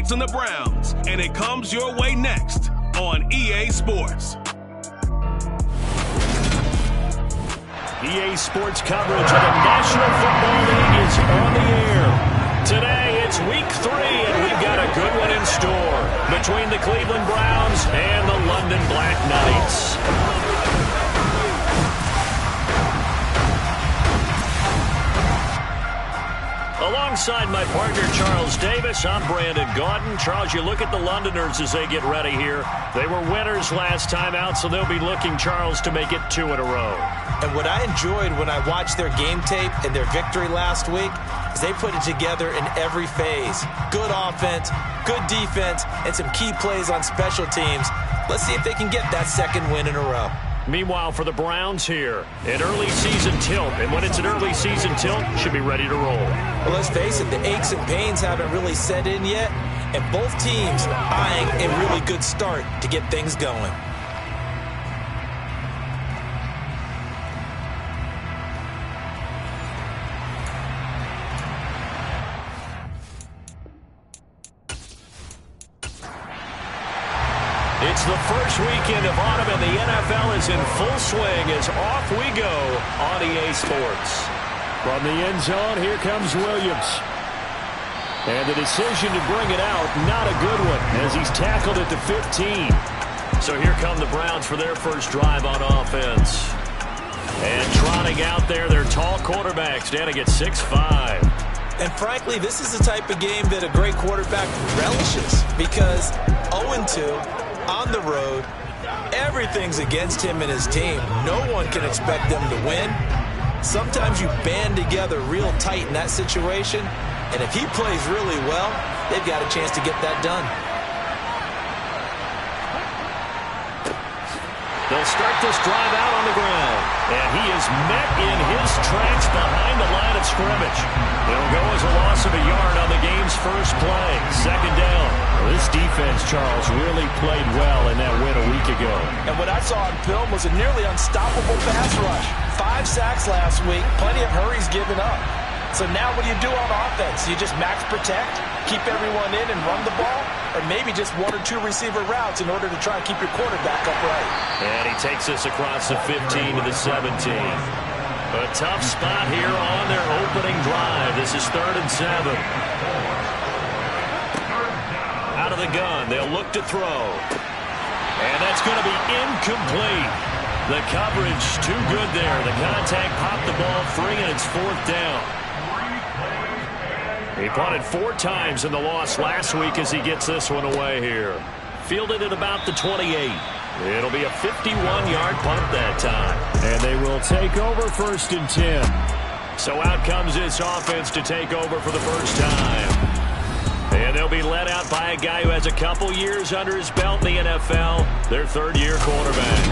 BlackKnights and the Browns, and it comes your way next on EA Sports. EA Sports coverage of the National Football League is on the air. Today, it's Week 3, and we've got a good one in store between the Cleveland Browns and the London BlackKnights. Alongside my partner, Charles Davis, I'm Brandon Gaudin. Charles, you look at the Londoners as they get ready here. They were winners last time out, so they'll be looking, Charles, to make it 2 in a row. And what I enjoyed when I watched their game tape and their victory last week is they put it together in every phase. Good offense, good defense, and some key plays on special teams. Let's see if they can get that second win in a row. Meanwhile, for the Browns here, an early season tilt. And when it's an early season tilt, should be ready to roll. Well, let's face it, the aches and pains haven't really set in yet, and both teams eyeing a really good start to get things going. It's the first weekend of autumn, and the NFL is in full swing as off we go on EA Sports. From the end zone, here comes Williams. And the decision to bring it out, not a good one, as he's tackled at the 15. So here come the Browns for their first drive on offense. And trotting out there, their tall quarterback standing at 6'5". And frankly, this is the type of game that a great quarterback relishes, because 0-2 on the road, everything's against him and his team. No one can expect them to win. Sometimes you band together real tight in that situation, and if he plays really well, they've got a chance to get that done. They'll start this drive out on the ground, and he is met in his tracks behind the line of scrimmage. It'll go as a loss of a yard on the game's first play. Second down. Well, this defense, Charles, really played well in that win a week ago. And what I saw on film was a nearly unstoppable pass rush. 5 sacks last week, plenty of hurries given up. So now what do you do on offense? You just max protect, keep everyone in and run the ball, or maybe just 1 or 2 receiver routes in order to try and keep your quarterback upright. And he takes us across the 15 to the 17. A tough spot here on their opening drive. This is 3rd and 7. Out of the gun, they'll look to throw. And that's going to be incomplete. The coverage too good there. The contact popped the ball free, and it's 4th down. He punted 4 times in the loss last week as he gets this one away here. Fielded at about the 28. It'll be a 51-yard punt that time. And they will take over 1st and 10. So out comes this offense to take over for the first time. And they'll be led out by a guy who has a couple years under his belt in the NFL, their 3rd-year quarterback.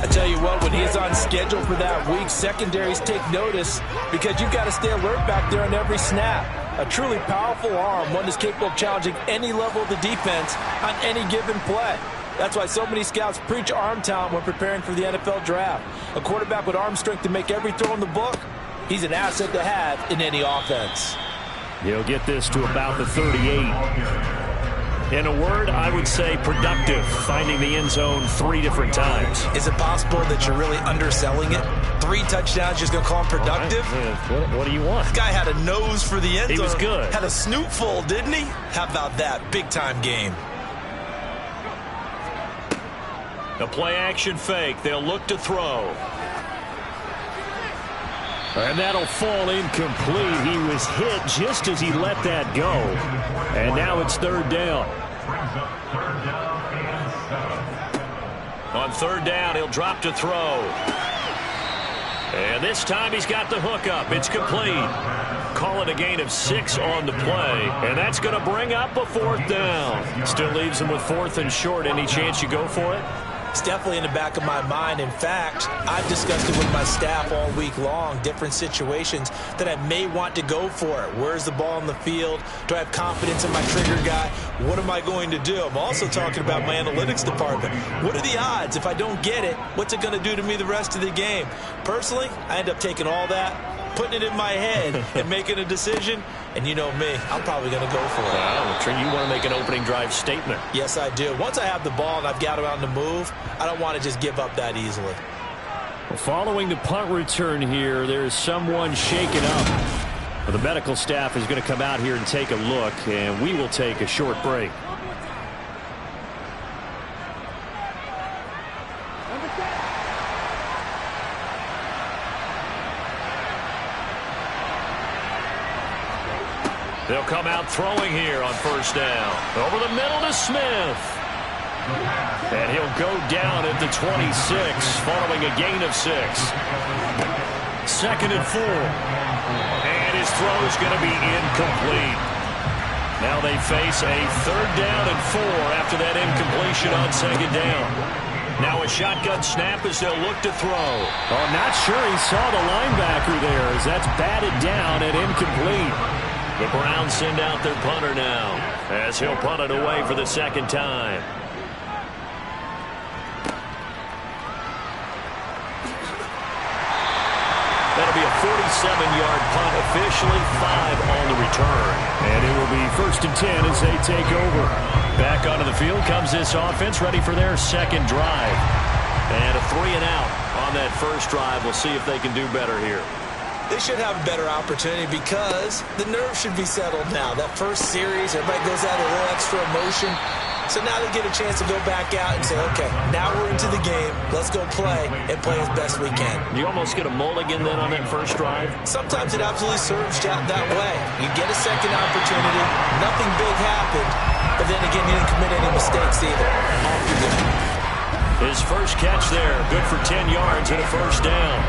I tell you what, when he's on schedule for that week, secondaries take notice because you've got to stay alert back there on every snap. A truly powerful arm, one that's capable of challenging any level of the defense on any given play. That's why so many scouts preach arm talent when preparing for the NFL draft. A quarterback with arm strength to make every throw in the book, he's an asset to have in any offense. He'll get this to about the 38. In a word, I would say productive, finding the end zone 3 different times. Is it possible that you're really underselling it? 3 touchdowns, just going to call him productive? Right. What do you want? This guy had a nose for the end zone. He was good. Had a snoot full, didn't he? How about that? Big-time game. A play-action fake. They'll look to throw. And that'll fall incomplete. He was hit just as he let that go. And now it's 3rd down. On 3rd down, he'll drop to throw. And this time he's got the hook up. It's complete. Call it a gain of 6 on the play. And that's going to bring up a 4th down. Still leaves him with 4th and short. Any chance you go for it? It's definitely in the back of my mind. In fact, I've discussed it with my staff all week long, different situations that I may want to go for it. Where's the ball in the field? Do I have confidence in my trigger guy? What am I going to do? I'm also talking about my analytics department. What are the odds? If I don't get it, what's it going to do to me the rest of the game? Personally, I end up taking all that, putting it in my head and making a decision, And you know me, I'm probably going to go for it. Well, Trey, you want to make an opening drive statement. Yes, I do. Once I have the ball and I've got it on the move, I don't want to just give up that easily. Well, following the punt return here, there is someone shaken up. Well, the medical staff is going to come out here and take a look, and we will take a short break. They'll come out throwing here on first down. Over the middle to Smith. And he'll go down at the 26 following a gain of 6. 2nd and 4. And his throw's going to be incomplete. Now they face a 3rd down and 4 after that incompletion on 2nd down. Now a shotgun snap as they'll look to throw. Oh, not sure he saw the linebacker there as that's batted down and incomplete. The Browns send out their punter now as he'll punt it away for the 2nd time. That'll be a 47-yard punt, officially 5 on the return. And it will be 1st and 10 as they take over. Back onto the field comes this offense, ready for their 2nd drive. And a 3 and out on that first drive. We'll see if they can do better here. They should have a better opportunity because the nerves should be settled now. That first series, everybody goes out a little extra emotion. So now they get a chance to go back out and say, okay, now we're into the game. Let's go play and play as best we can. You almost get a mulligan then on that first drive? Sometimes it absolutely serves that way. You get a second opportunity. Nothing big happened. But then again, you didn't commit any mistakes either. Off you go. His first catch there, good for 10 yards and a first down.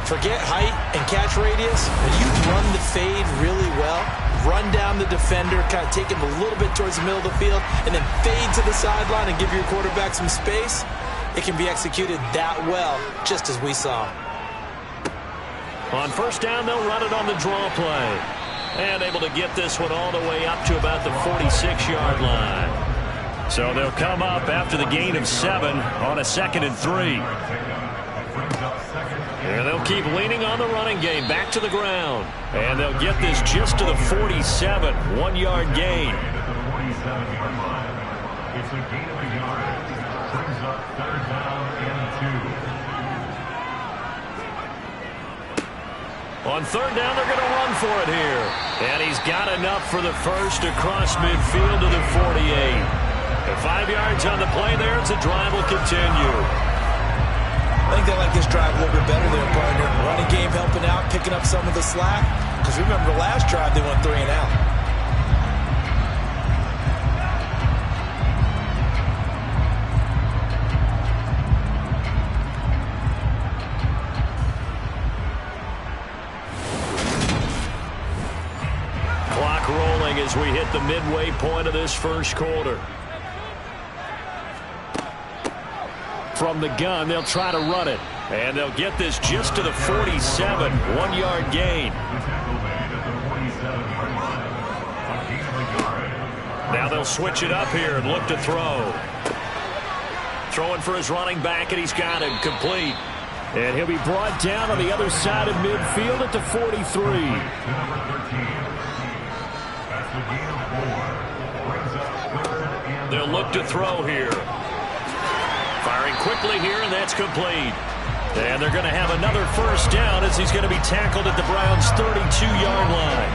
Forget height and catch radius. When you run the fade really well, run down the defender, kind of take him a little bit towards the middle of the field, and then fade to the sideline and give your quarterback some space, it can be executed that well, just as we saw. On first down, they'll run it on the draw play. And able to get this one all the way up to about the 46-yard line. So they'll come up after the gain of 7 on a 2nd and 3. And they'll keep leaning on the running game back to the ground. And they'll get this just to the 47, 1-yard gain. On 3rd down, they're going to run for it here. And he's got enough for the first across midfield to the 48. And 5 yards on the play there as the drive will continue. I think they like this drive a little bit better there, partner. Running game helping out, picking up some of the slack. Because remember the last drive, they went 3 and out. Clock rolling as we hit the midway point of this first quarter. From the gun, they'll try to run it. And they'll get this just to the 47, 1-yard gain. Now they'll switch it up here and look to throw. Throwing for his running back, and he's got him complete. And he'll be brought down on the other side of midfield at the 43. They'll look to throw here. Firing quickly here, and that's complete. And they're going to have another first down as he's going to be tackled at the Browns' 32-yard line.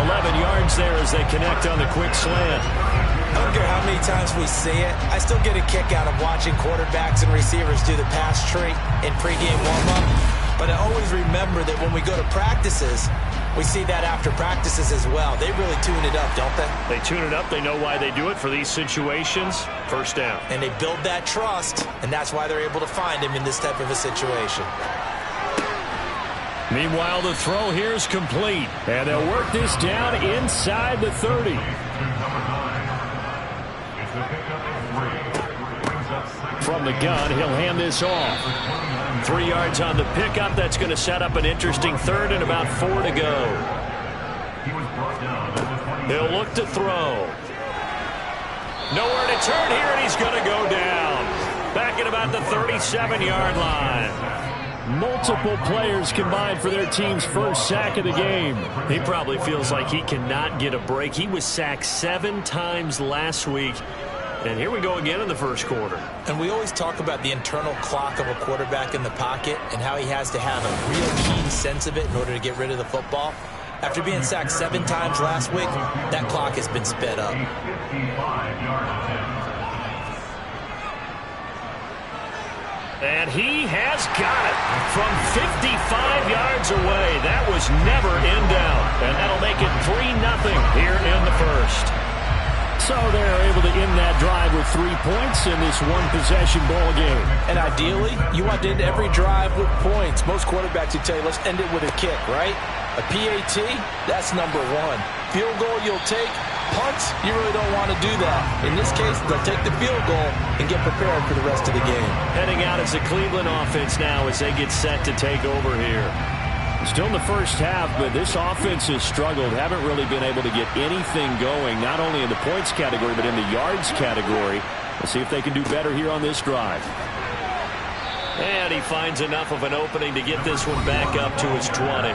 11 yards there as they connect on the quick slant. I don't care how many times we see it. I still get a kick out of watching quarterbacks and receivers do the pass tree in pregame warm-up. But I always remember that when we go to practices, we see that after practices as well. They really tune it up, don't they? They tune it up. They know why they do it for these situations. First down. And they build that trust, and that's why they're able to find him in this type of a situation. Meanwhile, the throw here is complete. And they'll work this down inside the 30. From the gun, he'll hand this off. 3 yards on the pickup. That's going to set up an interesting 3rd and about 4 to go. He'll look to throw. Nowhere to turn here, and he's going to go down. Back at about the 37-yard line. Multiple players combined for their team's first sack of the game. He probably feels like he cannot get a break. He was sacked 7 times last week. And here we go again in the first quarter. And we always talk about the internal clock of a quarterback in the pocket and how he has to have a real keen sense of it in order to get rid of the football. After being sacked 7 times last week, that clock has been sped up. And he has got it from 55 yards away. That was never in doubt. And that'll make it 3-0 here in the first. So they're able to end that drive with 3 points in this one-possession ball game. And ideally, you want to end every drive with points. Most quarterbacks would tell you, let's end it with a kick, right? A PAT, that's number 1. Field goal you'll take. Punts, you really don't want to do that. In this case, they'll take the field goal and get prepared for the rest of the game. Heading out as the Cleveland offense now as they get set to take over here. Still in the first half, but this offense has struggled. Haven't really been able to get anything going, not only in the points category, but in the yards category. Let's see if they can do better here on this drive. And he finds enough of an opening to get this one back up to his 20.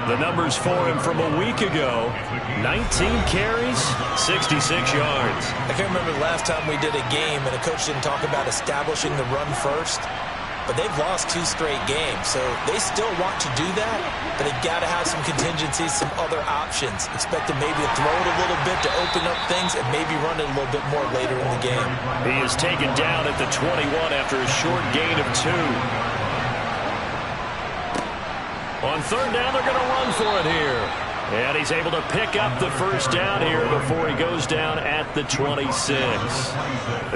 The numbers for him from a week ago: 19 carries, 66 yards. I can't remember the last time we did a game and a coach didn't talk about establishing the run first. But they've lost 2 straight games, so they still want to do that, but they've got to have some contingencies, some other options. Expect them maybe to throw it a little bit to open up things and maybe run it a little bit more later in the game. He is taken down at the 21 after a short gain of 2. On third down, they're going to run for it here. And he's able to pick up the first down here before he goes down at the 26.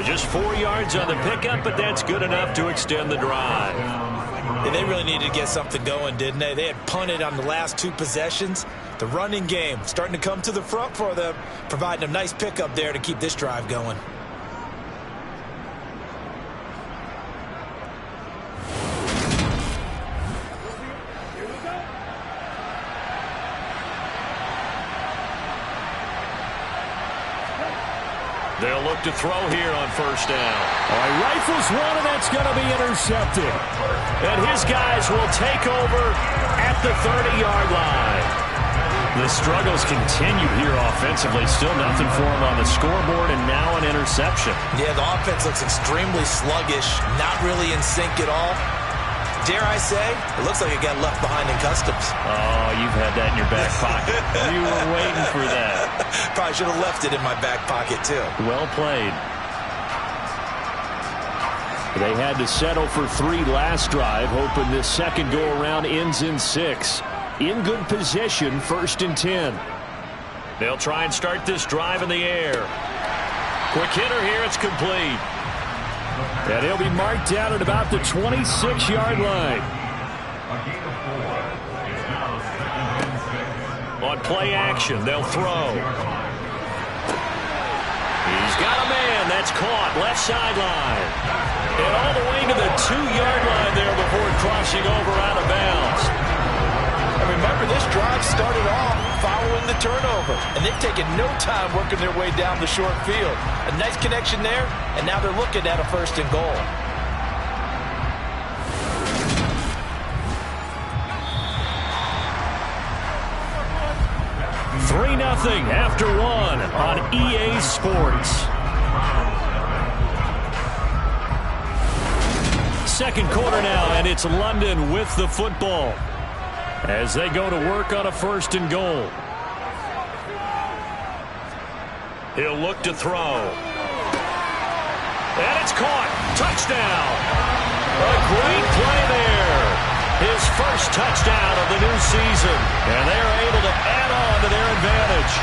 Just 4 yards on the pickup, but that's good enough to extend the drive. Yeah, they really needed to get something going, didn't they? They had punted on the last 2 possessions. The running game starting to come to the front for them, providing a nice pickup there to keep this drive going. They'll look to throw here on first down. All right, rifles one, and that's going to be intercepted. And his guys will take over at the 30-yard line. The struggles continue here offensively. Still nothing for him on the scoreboard, and now an interception. Yeah, the offense looks extremely sluggish, not really in sync at all. Dare I say, it looks like it got left behind in customs. Oh, you've had that in your back pocket. You were waiting for that. Probably should have left it in my back pocket, too. Well played. They had to settle for 3 last drive, hoping this second go-around ends in 6. In good position, 1st and 10. They'll try and start this drive in the air. Quick hitter here, it's complete. And he'll be marked down at about the 26-yard line. On play action, they'll throw. He's got a man. That's caught. Left sideline. And all the way to the 2-yard line there before crossing over out of bounds. And remember, this drive started off following the turnover. And they've taken no time working their way down the short field. A nice connection there, and now they're looking at a 1st and goal. Nothing after 1 on EA Sports. Second quarter now, and it's London with the football as they go to work on a 1st and goal. He'll look to throw. And it's caught. Touchdown. A great play there. His first touchdown of the new season. And they're able to add on to their advantage.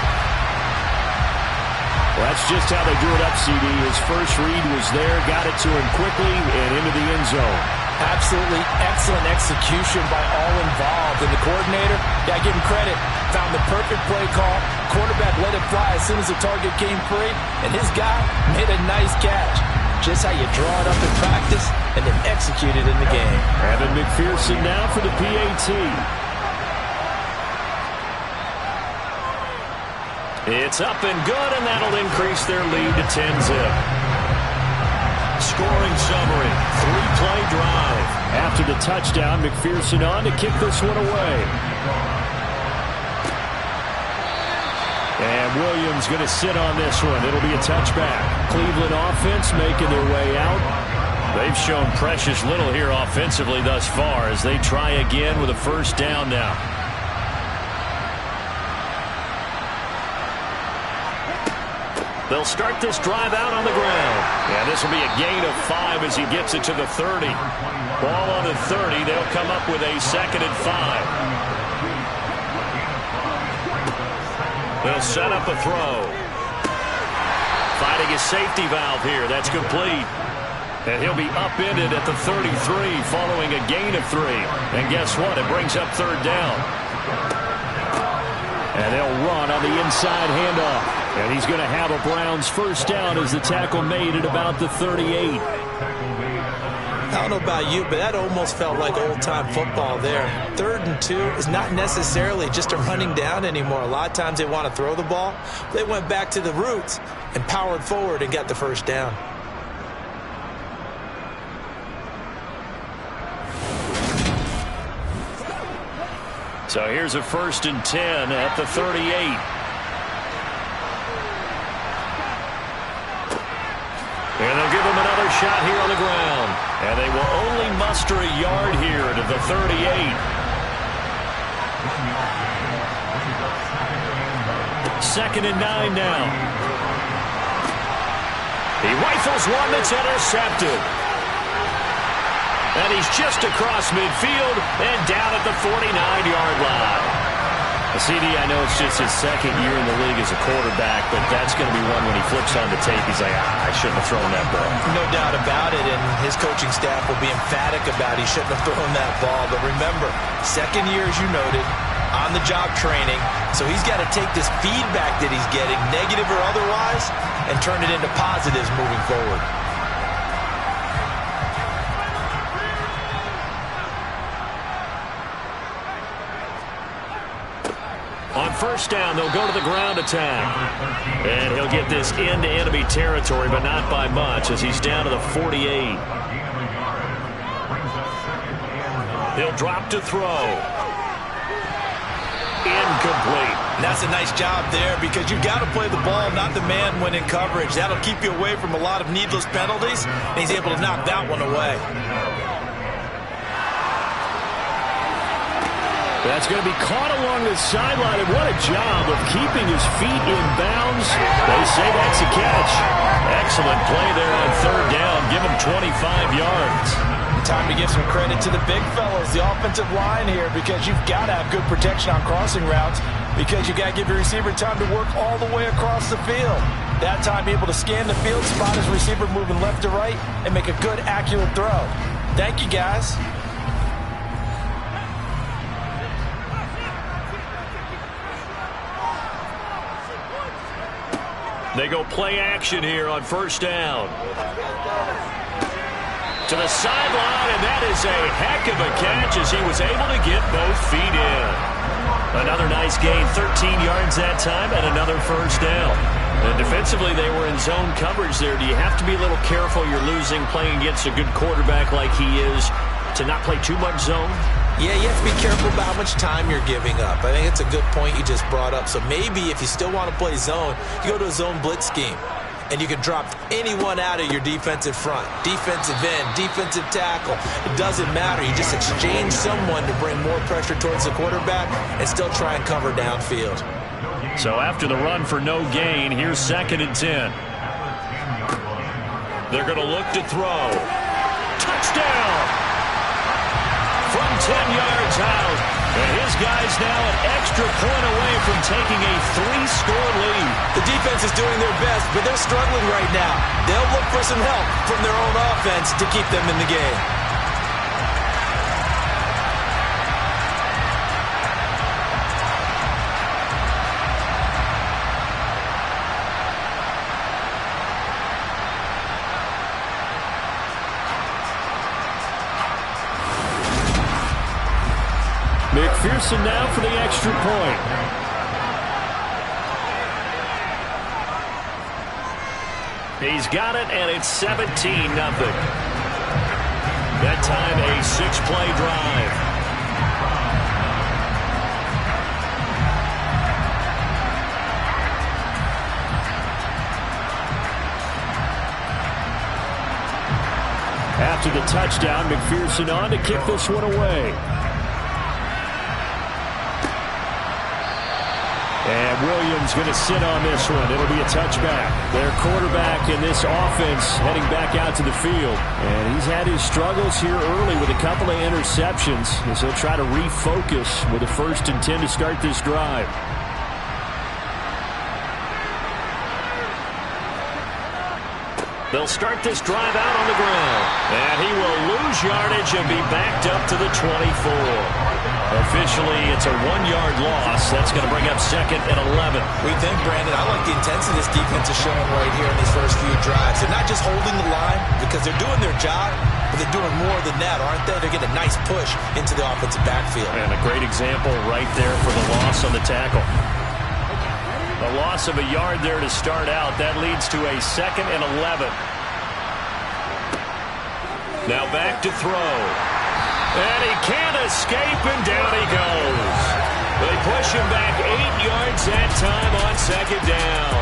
Well, that's just how they drew it up, CD. His first read was there, got it to him quickly, and into the end zone. Absolutely excellent execution by all involved. And the coordinator, yeah, give him credit, found the perfect play call. Quarterback let it fly as soon as the target came free, and his guy made a nice catch. Just how you draw it up in practice and then execute it in the game. Evan McPherson now for the PAT. It's up and good, and that'll increase their lead to 10-zip. scoring summary. 3-play drive. After the touchdown, McPherson on to kick this one away. And Williams going to sit on this one. It'll be a touchback. Cleveland offense making their way out. They've shown precious little here offensively thus far as they try again with a first down now. They'll start this drive out on the ground. Yeah, this will be a gain of 5 as he gets it to the 30. Ball on the 30. They'll come up with a 2nd and 5. They'll set up a throw. Finding his safety valve here. That's complete. And he'll be upended at the 33 following a gain of 3. And guess what? It brings up 3rd down. And they'll run on the inside handoff. And he's going to have a Browns first down as the tackle made at about the 38. I don't know about you, but that almost felt like old-time football there. 3rd and 2 is not necessarily just a running down anymore. A lot of times they want to throw the ball. They went back to the roots and powered forward and got the first down. So here's a 1st and 10 at the 38. And they'll give him another shot here on the ground. And they will only muster a yard here to the 38. 2nd and 9 now. He rifles one that's intercepted. And he's just across midfield and down at the 49-yard line. CD, I know it's just his 2nd year in the league as a quarterback, but that's going to be one when he flips on the tape. He's like, I shouldn't have thrown that ball. No doubt about it, and his coaching staff will be emphatic about he shouldn't have thrown that ball. But remember, 2nd year, as you noted, on-the-job training, so he's got to take this feedback that he's getting, negative or otherwise, and turn it into positives moving forward. On first down, they'll go to the ground attack. And he'll get this into enemy territory, but not by much as he's down to the 48. He'll drop to throw. Incomplete. That's a nice job there because you've got to play the ball, not the man when in coverage. That'll keep you away from a lot of needless penalties, and he's able to knock that one away. That's going to be caught along the sideline, and what a job of keeping his feet in bounds. They say that's a catch. Excellent play there on 3rd down. Give him 25 yards. Time to give some credit to the big fellas, the offensive line here, because you've got to have good protection on crossing routes because you've got to give your receiver time to work all the way across the field. That time able to scan the field, spot his receiver moving left to right, and make a good, accurate throw. Thank you, guys. They go play action here on first down. To the sideline, and that is a heck of a catch as he was able to get both feet in. Another nice gain, 13 yards that time, and another first down. And defensively, they were in zone coverage there. Do you have to be a little careful? You're losing, playing against a good quarterback like he is, to not play too much zone? Yeah, you have to be careful about how much time you're giving up. I think it's a good point you just brought up. So maybe if you still want to play zone, you go to a zone blitz scheme. And you can drop anyone out of your defensive front. Defensive end, defensive tackle. It doesn't matter. You just exchange someone to bring more pressure towards the quarterback and still try and cover downfield. So after the run for no gain, here's 2nd and 10. They're going to look to throw. Touchdown! From 10 yards out. And his guys now an extra point away from taking a 3-score lead. The defense is doing their best, but they're struggling right now. They'll look for some help from their own offense to keep them in the game. McPherson now for the extra point. He's got it, and it's 17-0. That time, a 6-play drive. After the touchdown, McPherson on to kick this one away. And Williams going to sit on this one. It'll be a touchback. Their quarterback in this offense heading back out to the field. And he's had his struggles here early with a couple of interceptions as he'll try to refocus with a 1st and 10 to start this drive. They'll start this drive out on the ground. And he will lose yardage and be backed up to the 24. Officially, it's a 1-yard loss. That's going to bring up 2nd and 11. We think, Brandon, I like the intensity this defense is showing right here in these first few drives. They're not just holding the line because they're doing their job, but they're doing more than that, aren't they? They're getting a nice push into the offensive backfield. And a great example right there for the loss on the tackle. A loss of a yard there to start out. That leads to a 2nd and 11. Now back to throw. And he can't escape, and down he goes. They push him back 8 yards that time on 2nd down.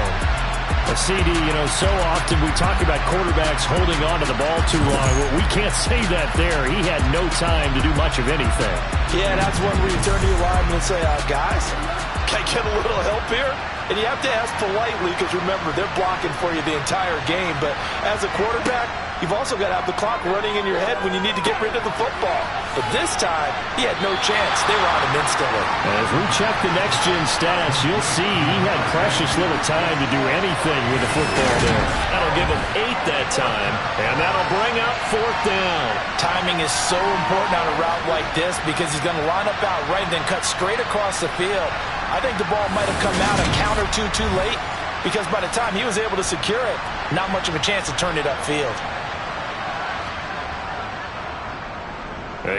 A CD, so often we talk about quarterbacks holding on to the ball too long. Well, we can't say that there. He had no time to do much of anything. Yeah, that's one where you turn to your lineman and say, guys, can I get a little help here? And you have to ask politely because, remember, they're blocking for you the entire game. But as a quarterback, you've also got to have the clock running in your head when you need to get rid of the football. But this time, he had no chance. They were on him instantly. As we check the next-gen stats, you'll see he had precious little time to do anything with the football there. That'll give him 8 that time, and that'll bring up 4th down. Timing is so important on a route like this because he's going to line up out right and then cut straight across the field. I think the ball might have come out a count or two too late because by the time he was able to secure it, not much of a chance to turn it upfield.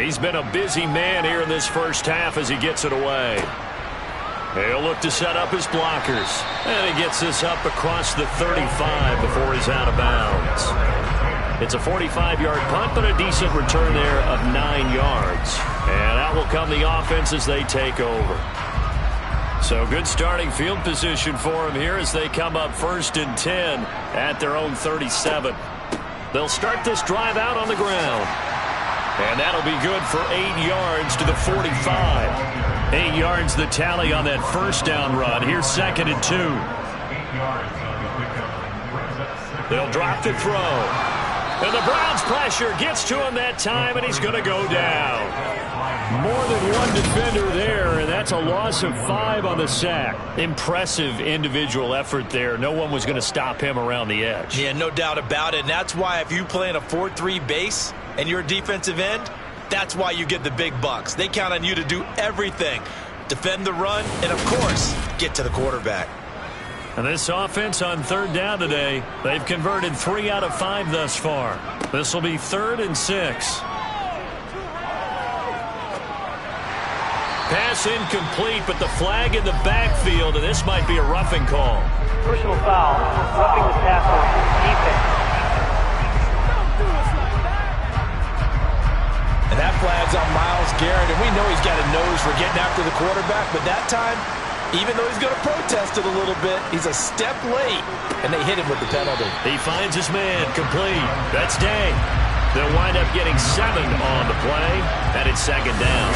He's been a busy man here in this first half as he gets it away. He'll look to set up his blockers. And he gets this up across the 35 before he's out of bounds. It's a 45-yard punt, but a decent return there of 9 yards. And out will come the offense as they take over. So good starting field position for him here as they come up 1st and 10 at their own 37. They'll start this drive out on the ground. And that'll be good for 8 yards to the 45. 8 yards the tally on that 1st down run. Here's 2nd and 2. They'll drop to throw. And the Browns' pressure gets to him that time, and he's going to go down. More than one defender there, and that's a loss of 5 on the sack. Impressive individual effort there. No one was going to stop him around the edge. Yeah, no doubt about it. And that's why if you play in a 4-3 base and you're a defensive end, that's why you get the big bucks. They count on you to do everything. Defend the run, and, of course, get to the quarterback. And this offense on 3rd down today, they've converted 3 out of 5 thus far. This will be 3rd and 6. Pass incomplete, but the flag in the backfield, and this might be a roughing call. Personal foul, roughing the tackle, defense. And that flag's on Myles Garrett, and we know he's got a nose for getting after the quarterback, but that time, even though he's going to protest it a little bit, he's a step late, and they hit him with the penalty. He finds his man, complete. That's Day. They'll wind up getting 7 on the play, and it's 2nd down.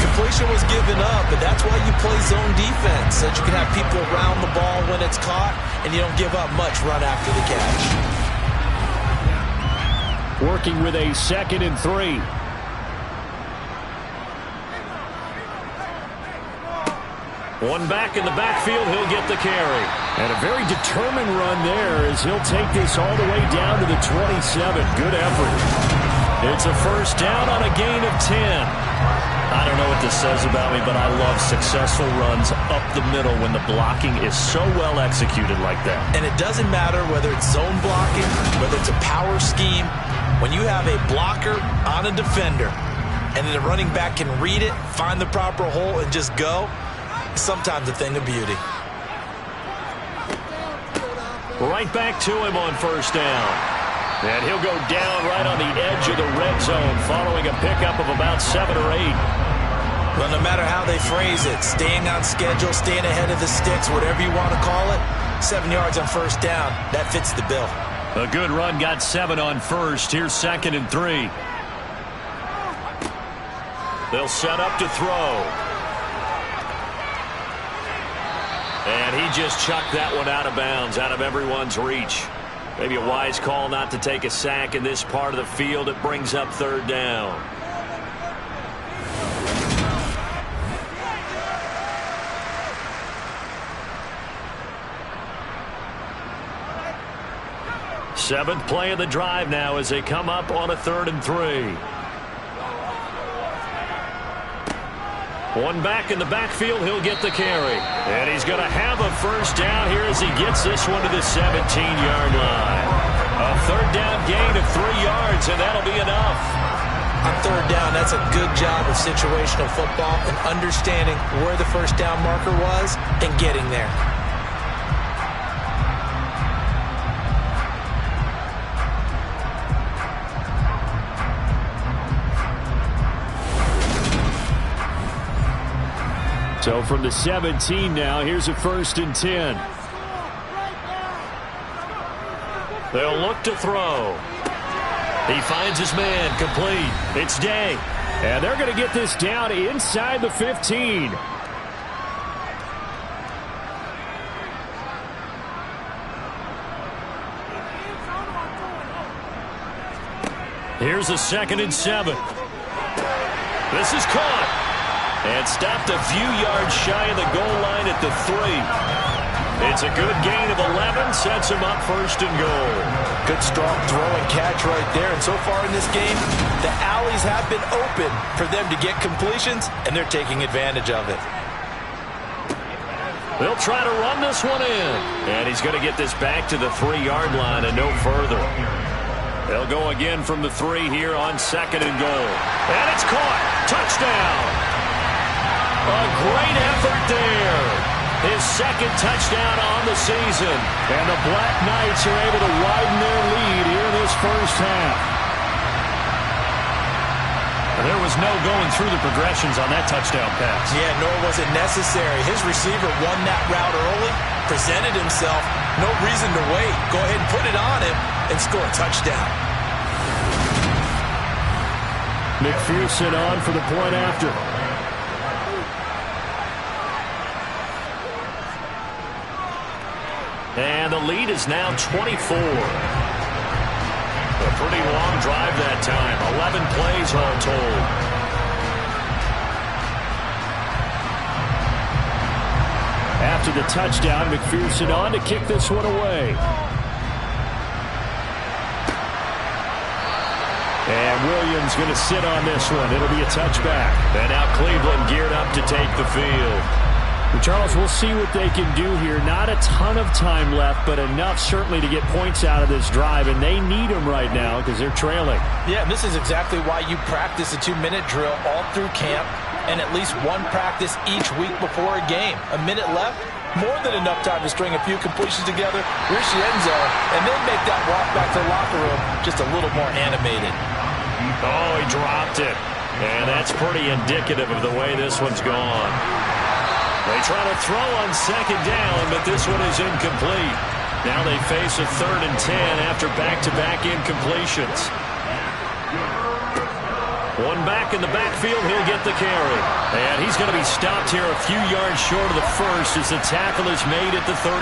Completion was given up, but that's why you play zone defense, so that you can have people around the ball when it's caught, and you don't give up much run after the catch. Working with a 2nd and 3. One back in the backfield, he'll get the carry. And a very determined run there as he'll take this all the way down to the 27. Good effort. It's a 1st down on a gain of 10. I don't know what this says about me, but I love successful runs up the middle when the blocking is so well executed like that. And it doesn't matter whether it's zone blocking, whether it's a power scheme. When you have a blocker on a defender, and then the running back can read it, find the proper hole, and just go, sometimes a thing of beauty. Right back to him on first down. And he'll go down right on the edge of the red zone following a pickup of about 7 or 8. Well, no matter how they phrase it, staying on schedule, staying ahead of the sticks, whatever you want to call it, 7 yards on first down, that fits the bill. A good run got 7 on first. Here's 2nd and 3. They'll set up to throw. And he just chucked that one out of bounds, out of everyone's reach. Maybe a wise call not to take a sack in this part of the field. It brings up 3rd down. Seventh play of the drive now as they come up on a 3rd and 3. One back in the backfield, he'll get the carry. And he's going to have a first down here as he gets this one to the 17-yard line. A 3rd down gain of 3 yards, and that'll be enough. On 3rd down, that's a good job of situational football and understanding where the first down marker was and getting there. So from the 17 now, here's a 1st and 10. They'll look to throw. He finds his man, complete. It's Day. And they're going to get this down inside the 15. Here's a 2nd and 7. This is caught. And stopped a few yards shy of the goal line at the 3. It's a good gain of 11, sets him up 1st and goal. Good strong throw and catch right there. And so far in this game, the alleys have been open for them to get completions, and they're taking advantage of it. They'll try to run this one in. And he's going to get this back to the 3-yard line and no further. They'll go again from the 3 here on 2nd and goal. And it's caught. Touchdown. A great effort there. His 2nd touchdown on the season. And the BlackKnights are able to widen their lead here in this first half. There was no going through the progressions on that touchdown pass. Yeah, nor was it necessary. His receiver won that route early, presented himself. No reason to wait. Go ahead and put it on him and score a touchdown. McPherson on for the point after. And the lead is now 24. A pretty long drive that time. 11 plays all told. After the touchdown, McPherson on to kick this one away. And Williams going to sit on this one. It'll be a touchback. And now Cleveland geared up to take the field. Charles, we'll see what they can do here. Not a ton of time left, but enough certainly to get points out of this drive, and they need them right now because they're trailing. Yeah, and this is exactly why you practice a 2-minute drill all through camp and at least one practice each week before a game. A minute left, more than enough time to string a few completions together, reach the end zone, and then make that walk back to the locker room just a little more animated. Oh, he dropped it. And that's pretty indicative of the way this one's gone. They try to throw on 2nd down, but this one is incomplete. Now they face a 3rd and 10 after back-to-back incompletions. One back in the backfield, he'll get the carry. And he's going to be stopped here a few yards short of the first as the tackle is made at the 33.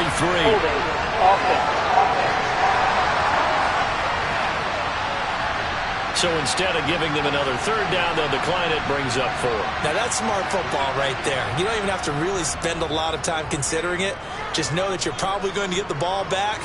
So instead of giving them another 3rd down, they'll decline it, brings up 4. Now that's smart football right there. You don't even have to really spend a lot of time considering it. Just know that you're probably going to get the ball back.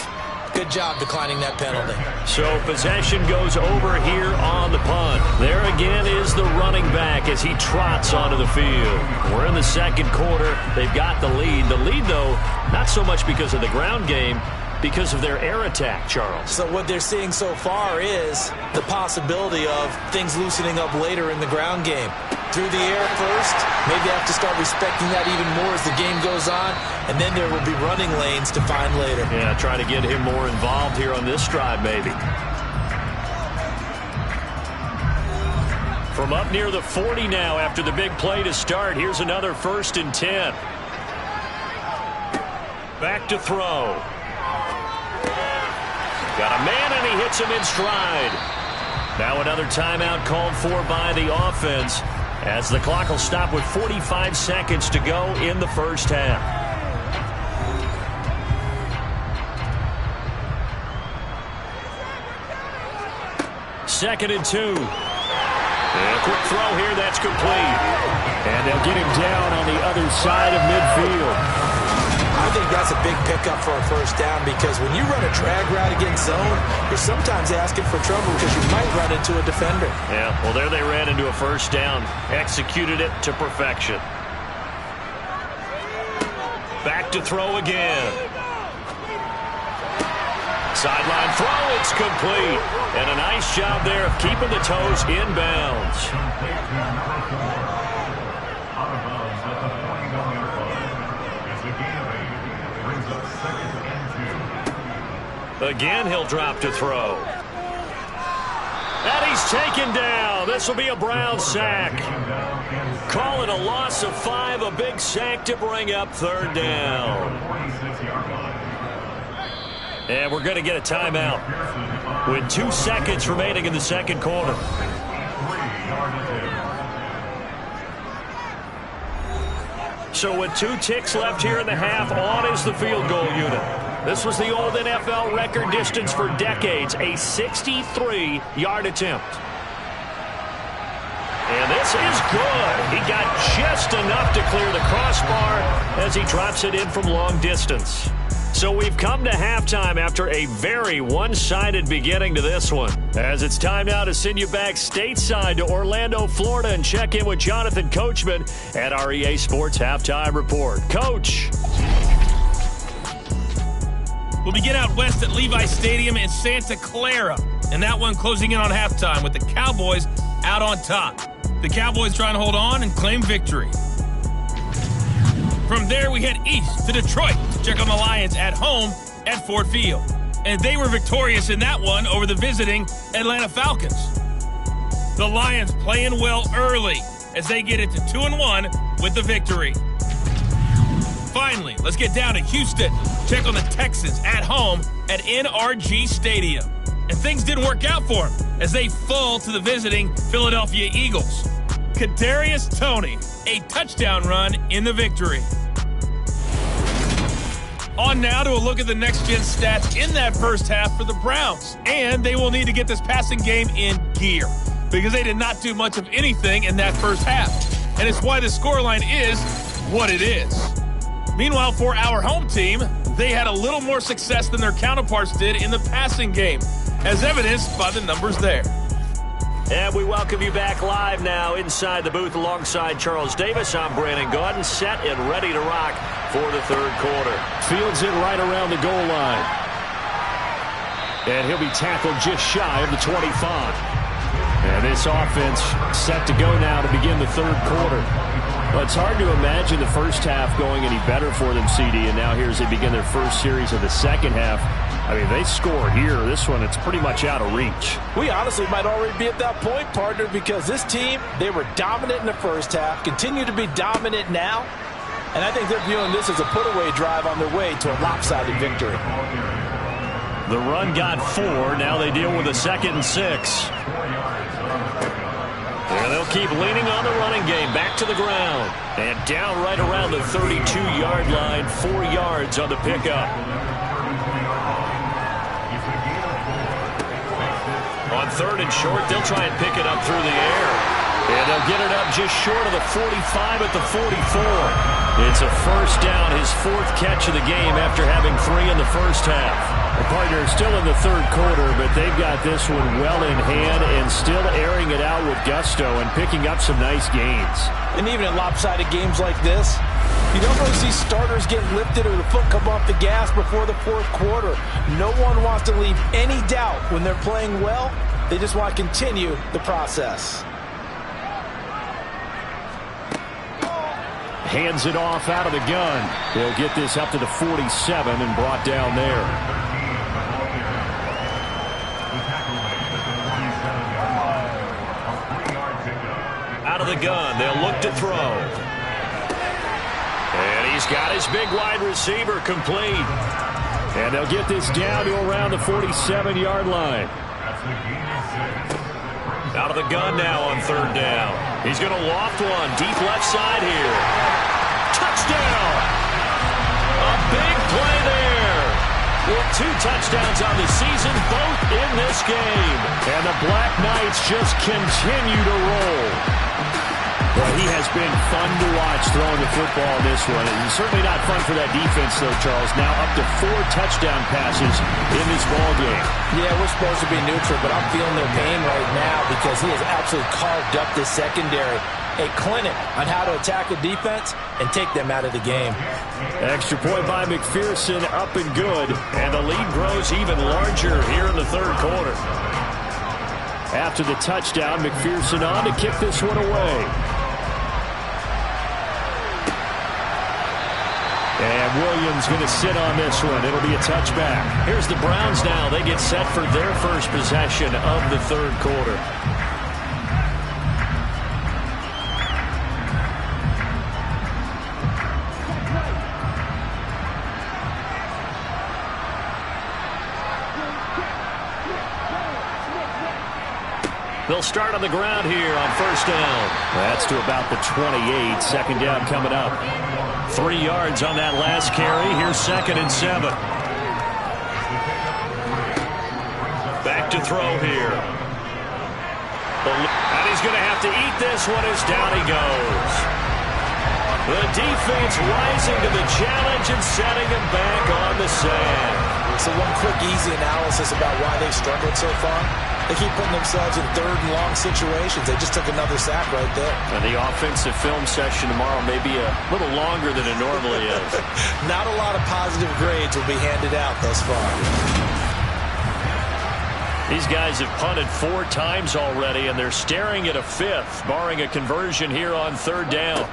Good job declining that penalty. So possession goes over here on the punt. There again is the running back as he trots onto the field. We're in the 2nd quarter. They've got the lead. The lead, though, not so much because of the ground game, because of their air attack, Charles. So what they're seeing so far is the possibility of things loosening up later in the ground game. Through the air first, maybe have to start respecting that even more as the game goes on, and then there will be running lanes to find later. Yeah, try to get him more involved here on this drive maybe. From up near the 40 now after the big play to start, here's another 1st and 10. Back to throw. Got a man, and he hits him in stride. Now another timeout called for by the offense, as the clock will stop with 45 seconds to go in the first half. Second and 2. And a quick throw here, that's complete. And they'll get him down on the other side of midfield. I think that's a big pickup for a first down, because when you run a drag route against zone, you're sometimes asking for trouble because you might run into a defender. Yeah, well, there they ran into a first down. Executed it to perfection. Back to throw again. Sideline throw, it's complete. And a nice job there of keeping the toes inbounds. Again, he'll drop to throw. And he's taken down. This will be a Brown sack. Call it a loss of 5, a big sack to bring up 3rd down. And we're going to get a timeout with 2 seconds remaining in the second quarter. So with 2 ticks left here in the half, on is the field goal unit. This was the old NFL record distance for decades, a 63-yard attempt. And this is good. He got just enough to clear the crossbar as he drops it in from long distance. So we've come to halftime after a very one-sided beginning to this one. As it's time now to send you back stateside to Orlando, Florida, and check in with Jonathan Coachman at our EA Sports Halftime Report. Coach. We'll begin out west at Levi Stadium in Santa Clara. And that one closing in on halftime with the Cowboys out on top. The Cowboys trying to hold on and claim victory. From there, we head east to Detroit to check on the Lions at home at Ford Field. And they were victorious in that one over the visiting Atlanta Falcons. The Lions playing well early as they get it to 2-1 with the victory. Finally, let's get down to Houston. Check on the Texans at home at NRG Stadium. And things didn't work out for them as they fall to the visiting Philadelphia Eagles. Kadarius Toney, a touchdown run in the victory. On now to a look at the next-gen stats in that first half for the Browns. And they will need to get this passing game in gear because they did not do much of anything in that first half. And it's why the scoreline is what it is. Meanwhile, for our home team, they had a little more success than their counterparts did in the passing game, as evidenced by the numbers there. And we welcome you back live now inside the booth alongside Charles Davis. I'm Brandon Gaudin, set and ready to rock for the third quarter. Fields it right around the goal line. And he'll be tackled just shy of the 25. And this offense set to go now to begin the third quarter. Well, it's hard to imagine the first half going any better for them, CD, and now here as they begin their first series of the second half. I mean, they score here. This one, it's pretty much out of reach. We honestly might already be at that point, partner, because this team, they were dominant in the first half, continue to be dominant now, and I think they're viewing this as a put-away drive on their way to a lopsided victory. The run got 4. Now they deal with a 2nd and 6. And they'll keep leaning on the running game. Back to the ground. And down right around the 32-yard line. 4 yards on the pickup. On 3rd and short, they'll try and pick it up through the air. And they'll get it up just short of the 45 at the 44. It's a first down, his 4th catch of the game after having 3 in the first half. The partner still in the third quarter, but they've got this one well in hand and still airing it out with gusto and picking up some nice gains. And even in lopsided games like this, you don't really see starters get lifted or the foot come off the gas before the 4th quarter. No one wants to leave any doubt when they're playing well. They just want to continue the process. Hands it off out of the gun. They'll get this up to the 47 and brought down there. Out of the gun, they'll look to throw. And he's got his big wide receiver complete. And they'll get this down to around the 47-yard line. Out of the gun now on 3rd down. He's going to loft one deep left side here. Touchdown! A big play there. With 2 touchdowns on the season, both in this game. And the BlackKnights just continue to roll. Well, he has been fun to watch throwing the football in this one. And certainly not fun for that defense, though, Charles. Now up to 4 touchdown passes in this ball game. Yeah, we're supposed to be neutral, but I'm feeling their pain right now because he has absolutely carved up this secondary. A clinic on how to attack a defense and take them out of the game. Extra point by McPherson, up and good. And the lead grows even larger here in the 3rd quarter. After the touchdown, McPherson on to kick this one away. And Williams going to sit on this one. It'll be a touchback. Here's the Browns now. They get set for their first possession of the 3rd quarter. They'll start on the ground here on 1st down. That's to about the 28. 2nd down coming up. 3 yards on that last carry. Here's 2nd and 7. Back to throw here. And he's going to have to eat this one as down he goes. The defense rising to the challenge and setting him back on the sand. So one quick, easy analysis about why they struggled so far. They keep putting themselves in 3rd and long situations. They just took another sack right there. And the offensive film session tomorrow may be a little longer than it normally is. Not a lot of positive grades will be handed out thus far. These guys have punted 4 times already, and they're staring at a 5th, barring a conversion here on 3rd down.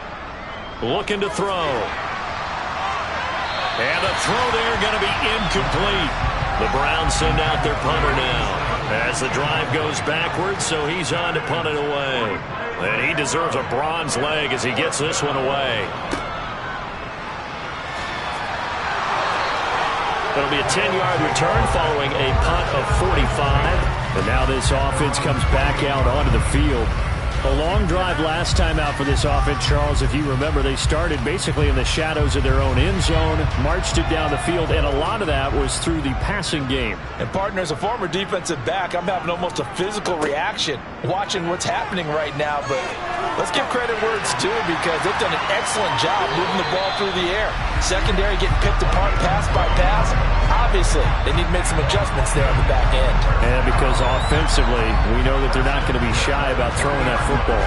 Looking to throw. And the throw there going to be incomplete. The Browns send out their punter now. As the drive goes backwards, so he's on to punt it away. And he deserves a bronze leg as he gets this one away. It'll be a 10-yard return following a punt of 45. And now this offense comes back out onto the field. A long drive last time out for this offense, Charles. If you remember, they started basically in the shadows of their own end zone, marched it down the field, and a lot of that was through the passing game. And partner, as a former defensive back, I'm having almost a physical reaction watching what's happening right now. But let's give credit where it's due because they've done an excellent job moving the ball through the air. Secondary getting picked apart pass by pass. Obviously, they need to make some adjustments there on the back end. And because offensively, we know that they're not going to be shy about throwing that football.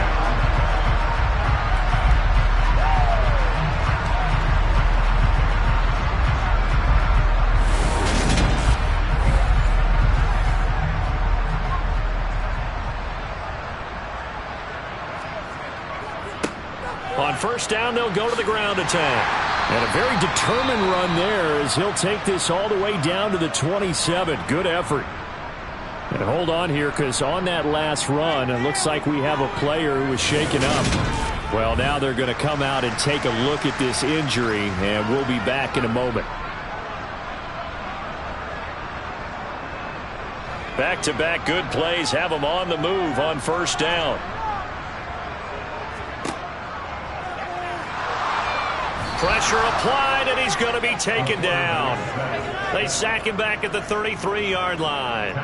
On 1st down, they'll go to the ground attack. And a very determined run there as he'll take this all the way down to the 27. Good effort. And hold on here because on that last run, it looks like we have a player who was shaken up. Well, now they're going to come out and take a look at this injury, and we'll be back in a moment. Back-to-back good plays have them on the move on 1st down. Pressure applied, and he's going to be taken down. They sack him back at the 33-yard line.